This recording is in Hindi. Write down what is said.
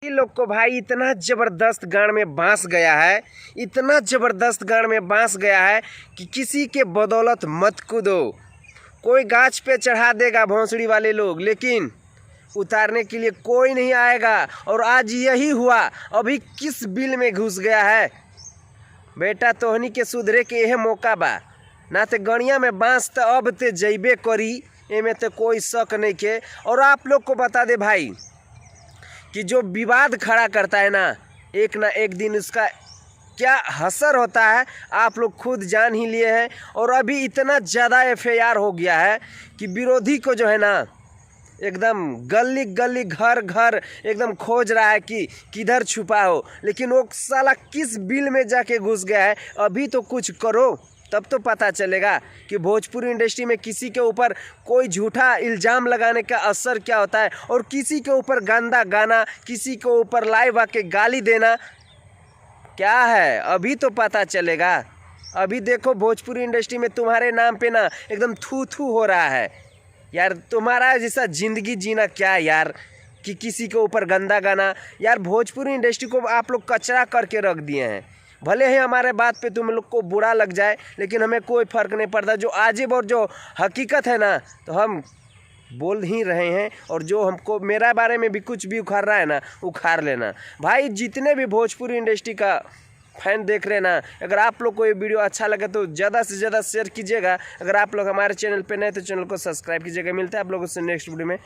इन लोग को भाई इतना जबरदस्त गाड़ में बांस गया है, इतना जबरदस्त गाड़ में बांस गया है कि किसी के बदौलत मत कूदो। कोई गाछ पे चढ़ा देगा भौंसड़ी वाले लोग, लेकिन उतारने के लिए कोई नहीं आएगा। और आज यही हुआ। अभी किस बिल में घुस गया है बेटा, तोहनी के सुधरे के यह मौका बा ना। तो गड़िया में बांस तो अब ते जैबे करी, एमे तो कोई शक नहीं के। और आप लोग को बता दे भाई कि जो विवाद खड़ा करता है ना एक दिन उसका क्या असर होता है आप लोग खुद जान ही लिए हैं। और अभी इतना ज़्यादा एफआईआर हो गया है कि विरोधी को जो है ना एकदम गली गली घर घर एकदम खोज रहा है कि किधर छुपा हो। लेकिन वो साला किस बिल में जाके घुस गया है, अभी तो कुछ करो तब तो पता चलेगा कि भोजपुरी इंडस्ट्री में किसी के ऊपर कोई झूठा इल्ज़ाम लगाने का असर क्या होता है। और किसी के ऊपर गंदा गाना, किसी के ऊपर लाइव आके गाली देना क्या है, अभी तो पता चलेगा। अभी देखो भोजपुरी इंडस्ट्री में तुम्हारे नाम पे ना एकदम थू थू हो रहा है यार। तुम्हारा जैसा ज़िंदगी जीना क्या यार, कि किसी के ऊपर गंदा गाना। यार भोजपुरी इंडस्ट्री को आप लोग कचरा करके रख दिए हैं। भले ही हमारे बात पे तुम लोग को बुरा लग जाए, लेकिन हमें कोई फ़र्क नहीं पड़ता। जो आजिब और जो हकीकत है ना, तो हम बोल ही रहे हैं। और जो हमको मेरा बारे में भी कुछ भी उखाड़ रहा है ना, उखाड़ लेना भाई। जितने भी भोजपुरी इंडस्ट्री का फैन देख रहे ना, अगर आप लोग को ये वीडियो अच्छा लगे तो ज़्यादा से ज़्यादा शेयर कीजिएगा। अगर आप लोग हमारे चैनल पे नए तो चैनल को सब्सक्राइब कीजिएगा। मिलते हैं आप लोगों से नेक्स्ट वीडियो में।